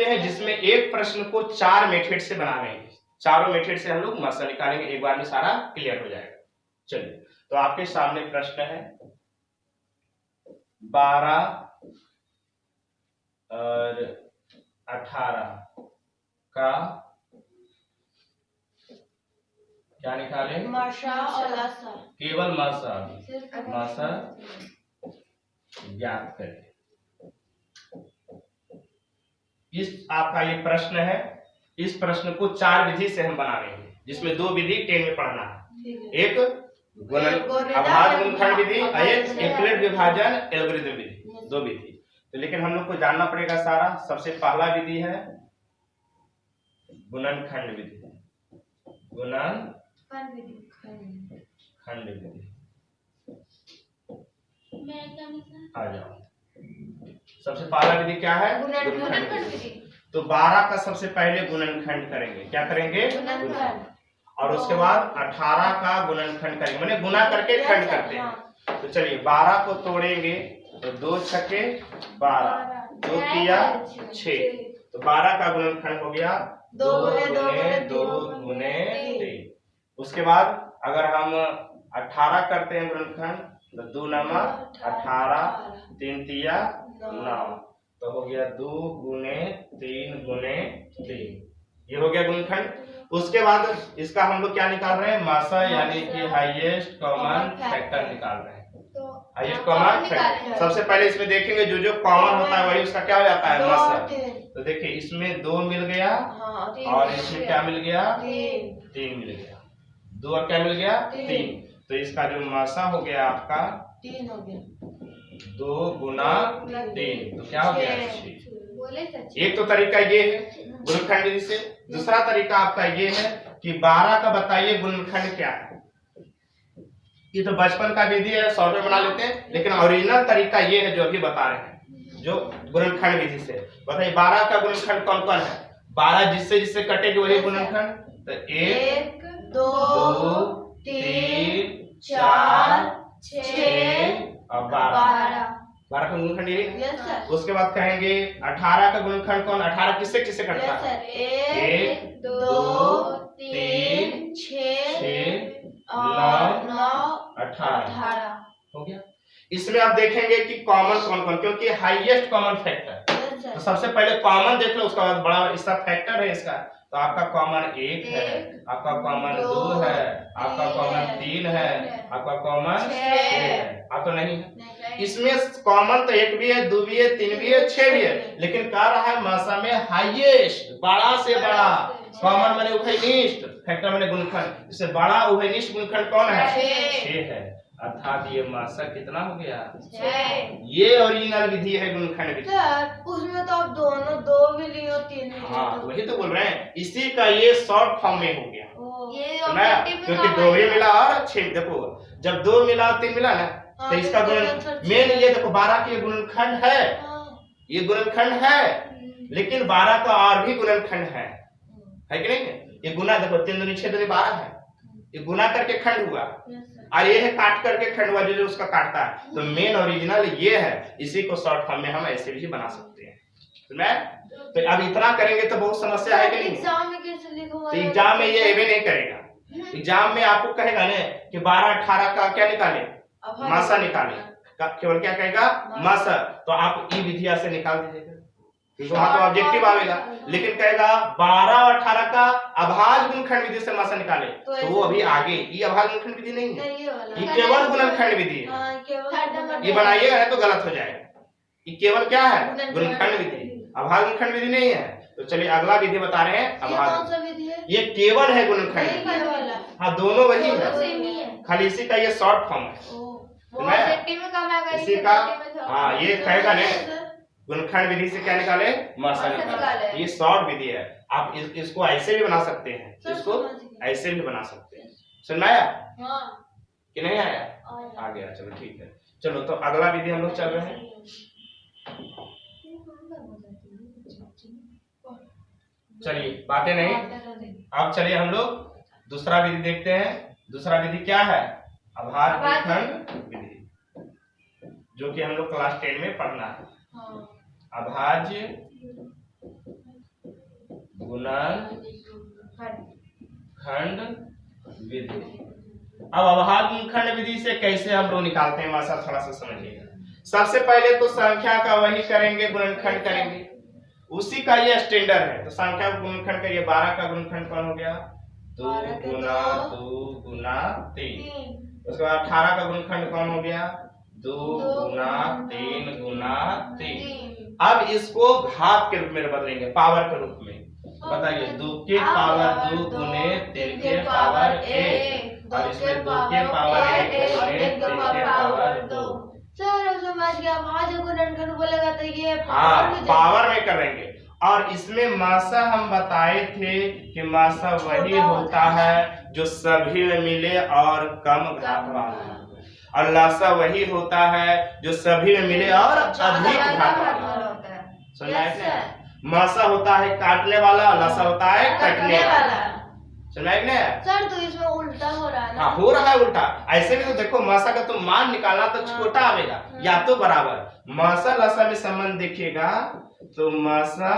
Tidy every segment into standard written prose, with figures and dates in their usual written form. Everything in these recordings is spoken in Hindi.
है जिसमें एक प्रश्न को 4 मेथड से बनाएंगे। चारों मेथड से हम लोग मासा निकालेंगे, एक बार में सारा क्लियर हो जाएगा। चलिए, तो आपके सामने प्रश्न है 12 और 18 का क्या निकाले? मासा और लासा। केवल मासा ज्ञात करें। इस आपका ये प्रश्न है, इस प्रश्न को 4 विधि से हम बना रहे हैं, जिसमें 2 विधि 10 में पढ़ना है। एक अभाज्य गुणनखंड विधि, एक यूक्लिड विभाजन एल्गोरिथम विधि, 2 विधि। तो लेकिन हम लोग को जानना पड़ेगा सारा। सबसे पहला विधि है गुणनखंड विधि, गुणनखंड विधि। आ जाओ, सबसे पहला विधि क्या है? गुणनखंड विधि। तो 12 का सबसे पहले गुणनखंड करेंगे। क्या करेंगे? गुणनखंड। और उसके बाद 18 का गुणनखंड करेंगे, माने गुना करके खंड करते हैं। तो चलिए 12 को तोड़ेंगे तो 2 छक्के 12, 2 तिया 6। तो 12 का गुणनखंड हो गया 2 गुने 3। उसके बाद अगर हम 18 करते हैं गुणनखंड तो 2 नमा 18, 3 तिया 9, तो हो गया 2 गुने 3, ये हो गया गुणनखंड। उसके बाद इसका हम लोग क्या निकाल रहे हैं? मासा, यानी कि हाईएस्ट कॉमन फैक्टर निकाल रहे हैं। हाईएस्ट कॉमन फैक्टर सबसे पहले इसमें देखेंगे, जो कॉमन होता है वही उसका क्या हो जाता है? मासा। तो देखिए इसमें 2 मिल गया और इसमें क्या मिल गया? 3 मिल गया। 2 और क्या मिल गया? 3। तो इसका जो मासा हो गया आपका 3 हो गया। 2 गुना 3, तो क्या हो गया? 6। एक तो तरीका ये है गुणनखंड विधि से। दूसरा तरीका आपका ये है कि 12 का बताइए गुणनखंड क्या है। ये तो बचपन का विधि है, सॉल्व में बना लेते हैं, लेकिन ओरिजिनल तरीका ये है जो अभी बता रहे हैं, जो गुणनखंड विधि से। बताइए 12 का गुणनखंड कौन कौन है? 12 जिससे जिससे कटेगी वही गुणनखंड। तो 1 2 3 4 6 और 12 का गुणनखंड यही। उसके बाद कहेंगे 18 का गुणनखंड कौन? 18 किससे किससे कटता है? 1 2 3 6 9 18 हो गया। इसमें आप देखेंगे कि कॉमन कौन कौन, क्योंकि हाईएस्ट कॉमन फैक्टर। तो सबसे पहले कॉमन देख लो, उसका बाद बड़ा इसका फैक्टर है इसका। तो आपका कॉमन 1 है, आपका कॉमन 2 है, आपका कॉमन 3 है, आपका कॉमन 6 है। आप तो नहीं है इसमें कॉमन। तो 1 भी है, 2 भी है, 3 भी है, 6 भी है, लेकिन कह रहा है मासा में हाईएस्ट, बड़ा से बड़ा। कॉमन माने उभयनिष्ठ, फैक्टर माने गुणनखंड। इससे बड़ा उभयनिष्ठ गुणनखंड कौन है? 6 है। अर्थात ये मासा कितना हो गया? 6। ये ओरिजिनल विधि है गुणनखंड विधि। उसमें तो आप दोनों 2 भी लियो 3 भी। हाँ, वही तो बोल रहे हैं, इसी का ये शॉर्ट फॉर्म में हो गया। क्योंकि 2 भी मिला और 6। देखो जब 2 मिला और 3 मिला ना, तो इसका गुणन मेन ये देखो 12 के गुणनखंड है, ये गुणनखंड है, लेकिन 12 का और भी गुणनखंड है कि नहीं? ये गुना देखो 3 दूनी 6 दूनी 12 है, ये गुना करके खंड हुआ, और ये है काट करके खंड हुआ, जो उसका काटता है। तो मेन ओरिजिनल ये है, इसी को शॉर्ट फॉर्म में हम ऐसे भी बना सकते हैं। तो अब इतना करेंगे तो बहुत समस्या है कि नहीं? एग्जाम में कैसे लिखूंगा? तो एग्जाम में ये एवे नहीं करेगा। एग्जाम में आपको कहेगा ना कि 12 18 का क्या निकाले? मासा निकाले। केवल क्या कहेगा? मासा। तो आप ई विधिया से निकाल दीजिएगा, क्योंकि वहां तो ऑब्जेक्टिव आएगा। लेकिन कहेगा 12 और 18 का अभाज्य गुणनखंड विधि से मासा निकाले, तो वो अभी आगे। ये अभाज्य गुणनखंड विधि नहीं है, ये केवल गुणनखंड विधि है। ये बनाइएगा तो गलत हो जाएगा। ये केवल क्या है? गुणनखंड विधि, अभाज्य गुणनखंड विधि नहीं है। तो चलिए अगला विधि बता रहे हैं अभाज्य। ये केवल है गुणनखंड विधि। हाँ, दोनों वही है, खाली इसी का ये शॉर्ट फॉर्म है। इसी का हाँ, ये कहेगा ना गुणनखंड विधि से क्या निकाले? मासा निकाले। ये शॉर्ट विधि है। आप इसको ऐसे भी बना सकते हैं, इसको ऐसे भी बना सकते हैं। समझ में आया कि नहीं आया? आ गया, चलो ठीक है। चलो तो अगला विधि हम लोग चल रहे हैं। चलिए बातें नहीं, अब चलिए हम लोग दूसरा विधि देखते हैं। दूसरा विधि क्या है? अभाज्य गुणनखंड विधि, जो कि हम लोग क्लास 10 में पढ़ना है। अभाज्य गुणनखंड विधि। अब अभाज्य गुणनखंड विधि से कैसे हम लोग निकालते हैं मासा, थोड़ा सा समझिएगा। सबसे पहले तो संख्या का वही करेंगे, गुणनखंड करेंगे, उसी का ये स्टैंडर्ड है। तो संख्या का गुणनखंड करिए। 12 का गुणनखंड कौन हो गया? 2 गुना 2 गुना 3। उसके बाद 18 का गुणनखंड कौन हो गया? 2 गुना 3 गुना 3। अब इसको घात के रूप में बदलेंगे, पावर के रूप में। बताइए, 2 के पावर 2 गुने 3 के पावर 1, और इसमें 2 के पावर 1 गुने 3 के पावर 2। सर समझ गया, भाज्य गुणनखंड बोलेगा तो ये पावर में करेंगे। और इसमें मासा हम बताए थे कि मासा वही होता है जो सभी में मिले और कम घात वाला, और लासा वही होता है जो सभी में मिले और अधिक घात वाला। समझ आया? मासा होता है काटने वाला, लासा होता है कटने वाला। समझ आया? सर तो इसमें उल्टा हो रहा है ना? हाँ, हो रहा है उल्टा। ऐसे भी तो देखो, मासा का तो मान निकालना तो छोटा आवेगा या तो बराबर। मासा लासा में संबंध देखिएगा तो मासा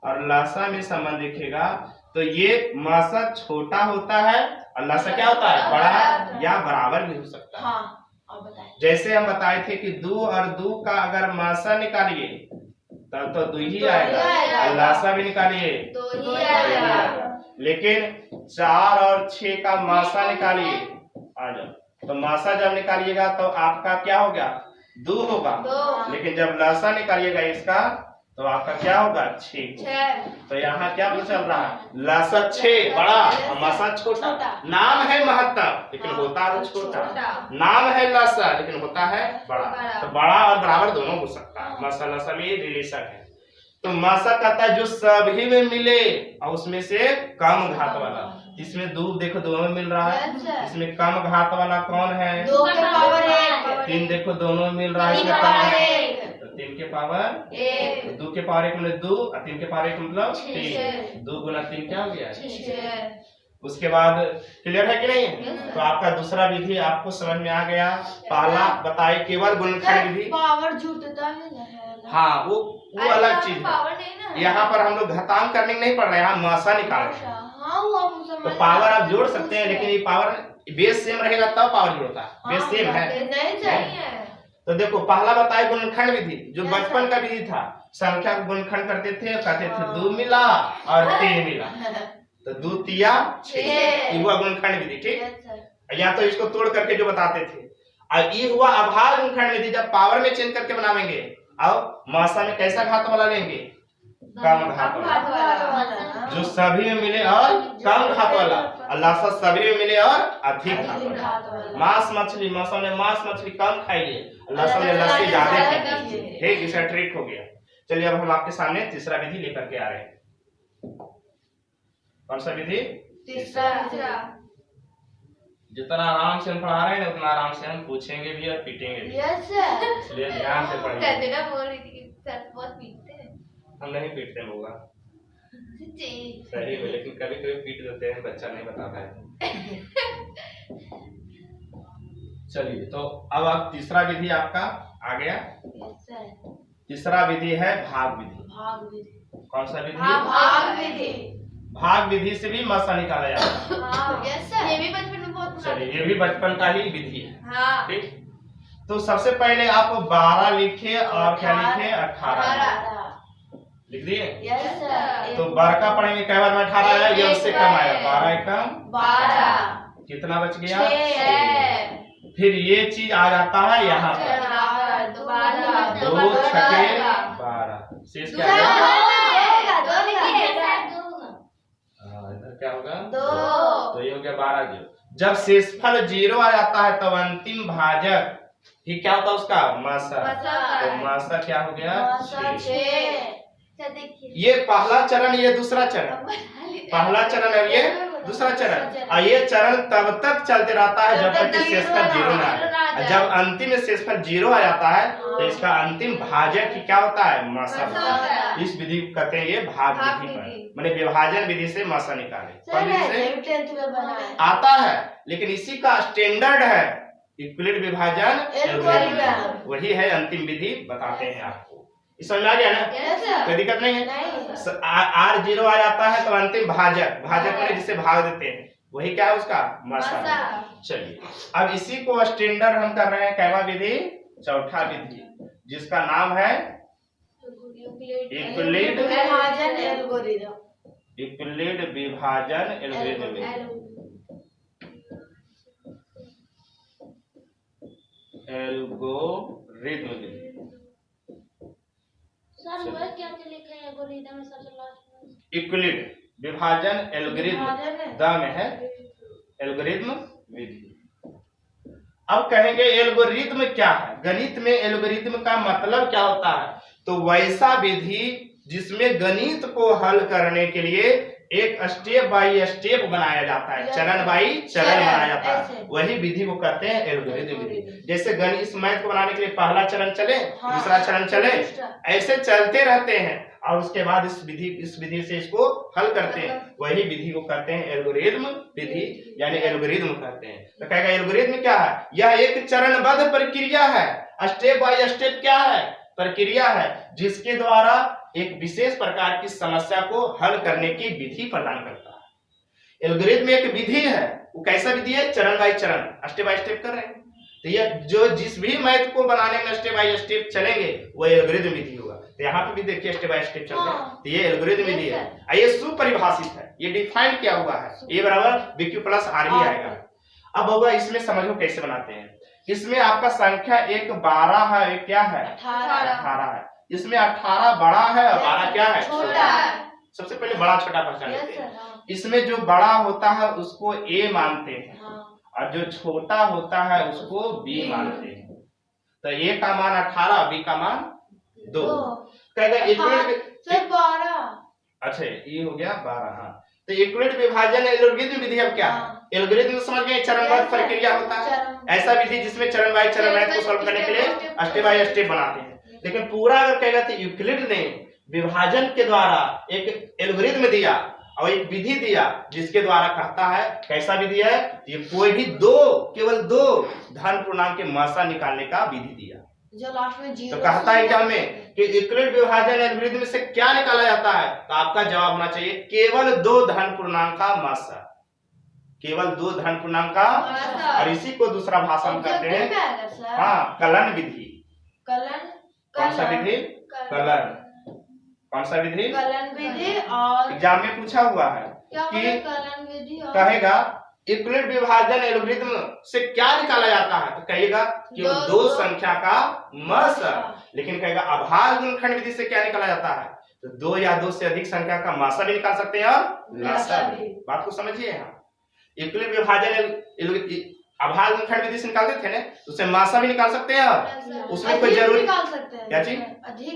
और लासा में संबंध देखिएगा तो ये मासा छोटा होता है और लासा क्या होता है? बड़ा या बराबर भी हो सकता है। हाँ, अब बताइए। जैसे हम बताए थे कि 2 और 2 का अगर मासा निकालिए तब तो 2 ही आएगा, और लासा भी निकालिए तो ही आएगा। लेकिन 4 और 6 का मासा निकालिए, आ जाओ, तो मासा जब निकालिएगा तो आपका क्या होगा? 2 होगा। लेकिन जब लासा निकालिएगा इसका तो आपका क्या होगा? 6। तो यहाँ क्या चल रहा है? लासा 6 बड़ा और मासा छोटा। नाम है महत्तम लेकिन होता है छोटा, नाम है लासा लेकिन होता है बड़ा। तो बड़ा और बराबर दोनों हो सकता है। मासा लासा में रिलेशन है। तो मासा कहता है जो सभी में मिले और उसमें से कम घात वाला। इसमें 2 देखो दोनों में मिल रहा है, इसमें कम घात वाला कौन है? 2 के पावर 1। 3 देखो दोनों में मिल रहा है, इसमें कम है तो 3 के पावर 1। 2 के पावर 1 मतलब 2 और 3 के पावर 1 मतलब 3। 2 गुना 3 क्या हो गया? 6। उसके बाद क्लियर है कि नहीं? तो आपका दूसरा विधि आपको समझ में आ गया। पहला बताए केवल गुणनखंड विधि। पावर जुटता है ना? हाँ, वो अलग चीज है। यहाँ पर हम लोग घातांक करने नहीं पड़ रहे हैं, यहाँ मासा निकाल रहे हैं। तो पावर आप जोड़ सकते हैं, लेकिन ये पावर बेस सेम रहेगा तब पावर जोड़ता है। बेस सेम है। तो देखो, पहला बताए गुणनखंड विधि, जो बचपन का विधि था। संख्या को गुणनखंड करते थे, कहते थे 2 मिला और 3 मिला, तो 2 तिया 6 हुआ गुणनखंड विधि। ठीक, या तो इसको तोड़ करके जो बताते थे। और ये हुआ अभाज्य गुणनखंड विधि, जब पावर में चेंज करके बनावेंगे। अब मासा में कैसा घात वाला लेंगे? कम घात वाला, जो सभी में मिले और कम घात वाला। और लासा सभी में मिले और अधिक घात वाला। मांस मछली, मासा में मांस मछली कम खाइए, लासा में लस्सी ज्यादा खाइए। ठीक, इसका ट्रिक हो गया। चलिए अब हम आपके सामने तीसरा विधि लेकर के आ रहे हैं। कौन सा विधि? तीसरा। जितना आराम से हम पढ़ा रहे हैं उतना आराम से हम पूछेंगे भी और पीटेंगे भी। Yes sir. इसलिए ध्यान से पढ़िए। संजना बोल रही थी कि सर बहुत पीटते हैं। हम नहीं पीटते होगा सही में, लेकिन कभी कभी पीट देते हैं, बच्चा नहीं बताता है। चलिए, तो अब आप तीसरा विधि आपका आ गया। Yes sir. तीसरा विधि है भाग विधि। भाग विधि। कौन सा विधि? भाग विधि। भाग विधि से भी मासा निकाला जाता है। Yes sir. ये भी बचपन में बहुत। चलिए, ये भी बचपन का ही विधि है। हाँ। ठीक, तो सबसे पहले आप 12 लिखे और क्या लिखे? 18 लिख दिए। Yes sir. तो बड़का पढ़ेंगे कई बार में 18 है, ये उससे कम आएगा। 12 एकम 12, कितना बच गया? 6। फिर ये चीज आ जाता है यहाँ पर 2 छके 12, शेष क्या इधर क्या होगा? 2। तो ये हो गया 12 0। जब शेषफल 0 आ जाता है तब अंतिम भाजक ठीक क्या होता है उसका? मासा। तो मासा क्या हो गया? 6। ये पहला चरण, ये दूसरा चरण। पहला चरण है, ये दूसरा चरण। और ये चरण तब तक चलते रहता है जब तक कि शेषफल 0 ना आए। जब अंतिम शेषफल 0 आ जाता है तो इसका अंतिम भाजक क्या होता है? मासा। इस विधि कहते हैं ये भाग विधि पर, माने विभाजन विधि से मासा निकाले। आता है, लेकिन इसी का स्टैंडर्ड है इक्विलेट विभाजन, वही है अंतिम विधि बताते हैं आपको। समझ में आ गया ना? Yes sir. कोई दिक्कत नहीं है। नहीं। आर जीरो आ जाता है तो अंतिम भाजक, भाजक में जिसे भाग देते हैं वही क्या है उसका मसा। चलिए अब इसी को स्टैंडर्ड हम कर रहे हैं कैवा विधि, चौथा विधि, जिसका नाम है यूक्लिड विभाजन एल्गोरिदम। यूक्लिड विभाजन एल्गोरिदम। एल्गोरिदम सर वो क्या लिखा है एल्गोरिदम में सबसे लास्ट में? यूक्लिड विभाजन एल्गोरिदम द में है एल्गोरिदम विधि। अब कहेंगे एल्गोरिदम क्या है? गणित में एल्गोरिदम का मतलब क्या होता है? तो वैसा विधि जिसमें गणित को हल करने के लिए एक स्टेप बाय स्टेप बनाया जाता है, चरण बाय चरण बनाया जाता है, वही विधि को कहते हैं एल्गोरिदम विधि। जैसे गणित इस मैथ को बनाने के लिए पहला चरण चले, दूसरा चरण चले, ऐसे चलते रहते हैं और उसके बाद इस विधि से इसको हल करते हैं, वही विधि को कहते हैं एल्गोरिदम विधि, यानी एल्गोरिदम कहते हैं। तो कहेगा एल्गोरिदम क्या है? यह एक चरणबद्ध प्रक्रिया है, स्टेप बाय स्टेप क्या है? प्रक्रिया है, जिसके द्वारा एक विशेष प्रकार की समस्या को हल करने की विधि प्रदान करता है। एल्गोरिदम एक विधि है, वो कैसा विधि है? चरण बाय चरण, स्टेप बाय स्टेप कर रहे हैं। तो यह जो जिस भी मैथ को बनाने में स्टेप बाय स्टेप चलेंगे वो एल्गोरिदम विधि होगा। तो यहाँ पे भी देखिए स्टेप बाय स्टेप चलते हैं, तो ये एल्गोरिदम विधि है। ये सुपरिभाषित है, ये डिफाइन किया हुआ है, ए बराबर BQ प्लस आर ही आएगा। अब होगा इसमें समझो कैसे बनाते हैं। इसमें आपका संख्या एक 12 है, एक क्या है? 18 है। इसमें 18 बड़ा है और 12 क्या है? छोटा है। सबसे पहले बड़ा छोटा पहचान लेते हैं। इसमें जो बड़ा होता है उसको A मानते हैं और जो छोटा होता है उसको B मानते हैं। तो A का मान 18, B का मान 2। कहेगा इक्वलिट 12। अच्छा ये हो गया 12। हाँ तो इक्वलिट विभाजन एल्गोरिदम विधि अब क्या है? एल्गोरिदम समझ गए, चरणबद्ध प्रक्रिया होता है, ऐसा विधि जिसमें चरण बाय चरण मैथ को सॉल्व करने के लिए स्टेप बाय स्टेप बनाते हैं। लेकिन पूरा अगर कहेगा तो यूक्लिड ने विभाजन के द्वारा एक एल्गोरिदम दिया और एक विधि दिया जिसके द्वारा कहता है, कैसा विधि है? ये कोई भी केवल दो धन पूर्णांक के मसा निकालने का विधि दिया। जो लास्ट में जीरो, तो कहता है क्या हमें कि यूक्लिड विभाजन एल्गोरिदम से क्या निकाला जाता है? तो आपका जवाब होना चाहिए केवल 2 धन पूर्णांक का मसा, केवल 2 धन पूर्णांक का। और इसी को दूसरा भाषा में कहते हैं हाँ कलन विधि। कौन सा विधि? कलन। कौन सा विधि? कलन विधि। और एग्जाम में पूछा हुआ है कि कलन विधि कहेगा यूक्लिड विभाजन एल्गोरिदम से क्या निकाला जाता है? तो कहेगा केवल 2 संख्या का मसा। लेकिन कहेगा अभाज्य गुणनखंड विधि से क्या निकाला जाता है? तो 2 या 2 से अधिक संख्या का मसा भी निकाल सकते हैं और लसा भी। बात को समझिए। यहाँ यूक्लिड विभाजन अभाज्य गुणनखंड विधि से निकालते थे ना, उससे मासा भी निकाल सकते हैं और उसमें कोई जरूरी निकाल सकते हैं क्या चीज?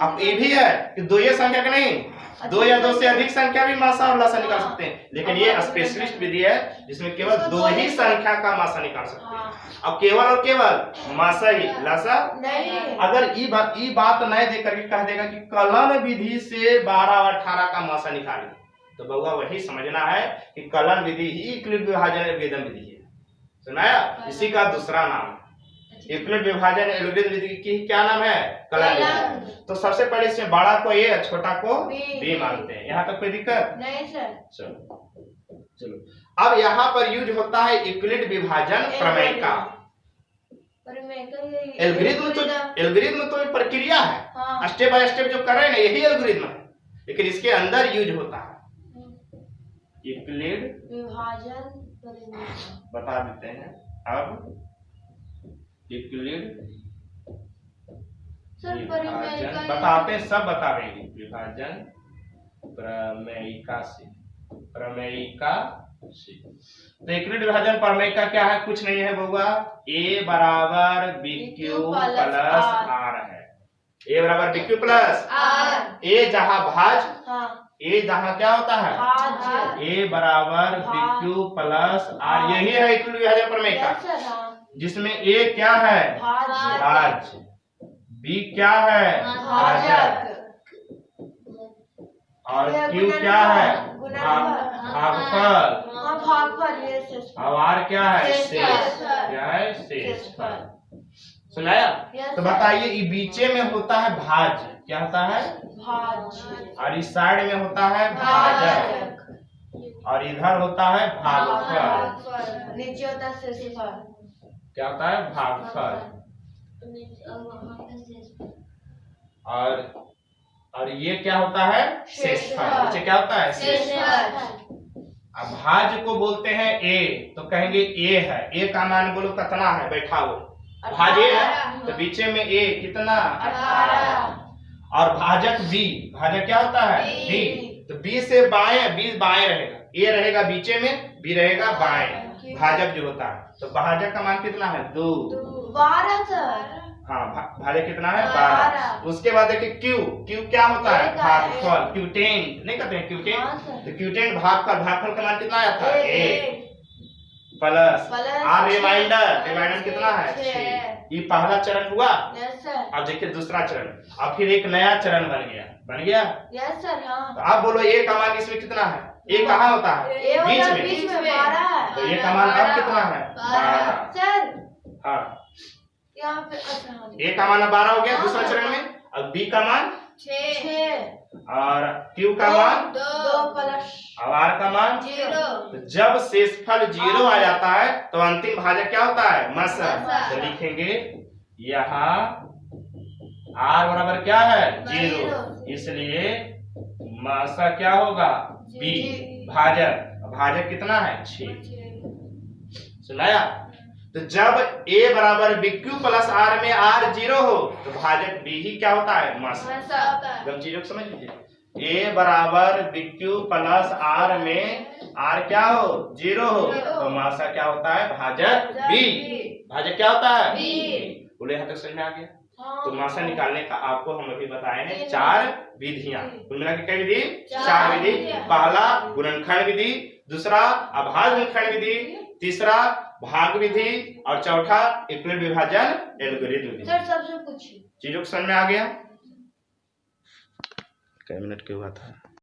अब ये भी है कि 2 ही संख्या का नहीं, 2 या 2 से अधिक संख्या भी मासा और लसा निकाल सकते हैं। लेकिन ये स्पेशलिस्ट विधि है जिसमें केवल 2 ही संख्या का मासा निकाल सकते हैं। अब केवल और केवल मासा ही, लसा नहीं। अगर ये बात नहीं दे करके कह देगा कि कलन विधि से 12 और 18 का मासा निकालिए, तो बउआ वही समझना है कि कलन विधि ही यूक्लिड विभाजन एल्गोरिदम विधि है। सुनाया? इसी का दूसरा नाम यूक्लिड विभाजन एल्गोरिदम विधि की क्या नाम है? कलन विधि। तो सबसे पहले इसमें बड़ा को A और छोटा को B मानते हैं। यहाँ तक कोई दिक्कत नहीं सर? चलो अब यहाँ पर यूज होता है यूक्लिड विभाजन प्रमेय का। एल्गोरिदम तो प्रक्रिया है, स्टेप बाय स्टेप जो कर रहे हैं ना यही एल्गोरिदम है, लेकिन इसके अंदर यूज होता है यूक्लिड विभाजन। बता देते हैं अब यूक्लिड विभाजन बताते हैं, सब बता देंगे। विभाजन प्रमेयिका से तो यूक्लिड विभाजन प्रमेयिका क्या है? कुछ नहीं है बउआ, A बराबर BQ प्लस R है। A बराबर BQ प्लस R। A जहाँ भाज, A जहाँ क्या होता है? A बराबर BQ प्लस R, यही है यूक्लिड विभाजन प्रमेयिका, जिसमें A क्या है? भाज्य, B क्या है? भाजक, और Q क्या है? भागफल, और R क्या है? शेष। क्या है? शेषफल। सुनाया? तो बताइए ये बीचे में होता है भाज्य, क्या होता है, भाज्य, और इस साइड में होता है भाजक, और इधर होता है भागफल। नीचे होता है शेषफल। क्या होता है, भागफल। और ये क्या होता है, शेषफल। नीचे क्या होता है, शेषफल। अब भाज्य को बोलते हैं ए, तो कहेंगे ए है। ए का मान बोलो कितना है, बैठा हो भाज्य है, तो बीचे में ए कितना, 18। और भाजक बी, भाजक क्या होता है, बी, तो बी से बाएं, बी बाएं रहेगा, ए रहेगा बीचे में, बी रहेगा बाएं, भाजक जो होता है। तो भाजक का मान कितना है, 2। 12 सर। हाँ, भाजक कितना है, 12। उसके बाद देखिए क्यू, क्यू क्या होता है, भागफल, क्यूटेंट नहीं कहते हैं, क्यूटेंट। तो क्यूटेंट भागफल, भागफल का मान कितना आया था, 1 प्लस आर रिमाइंडर, रिमाइंडर कितना है, 6। ये पहला चरण हुआ। Yes sir. अब देखिए दूसरा चरण, अब फिर एक नया चरण बन गया, बन गया। Yes sir. हाँ, तो आप बोलो ए का मान इसमें कितना है, ए कहाँ होता है, बीच में 12 है। तो ए का मान अब कितना है, 12 सर। हाँ, यहाँ पे अच्छा ए का मान 12 हो गया दूसरा चरण में। अब बी का मान 6 और क्यू का मान 2 प्लस और आर का मान 0। तो जब शेषफल 0 आ जाता है तो अंतिम भाजक क्या होता है, मसर। तो लिखेंगे यहाँ आर बराबर क्या है, 0, इसलिए मसा क्या होगा, बी भाजक। भाजक कितना है, 6। सुनाया। तो जब ए बराबर BQ प्लस आर में आर 0 हो तो भाजक बी ही क्या होता है, मसा। एकदम चीजों को समझ लीजिए। ए बराबर BQ प्लस आर में आर क्या हो, 0 हो तो मासा क्या होता है, भाजक बी। भाजक क्या होता है, बी। बोले यहाँ तक समझ में आ गया। तो मासा निकालने का आपको हम अभी बताए हैं 4 विधियां। कुल मिला के कई विधि, 4 विधि। पहला गुणनखंड विधि, दूसरा अभाज्य गुणनखंड विधि, तीसरा भाग विधि, और चौथा यूक्लिड विभाजन एल्गोरिथम विधि। सर सबसे पूछिए, चीजों को समझ में आ गया। कई मिनट के हुआ था।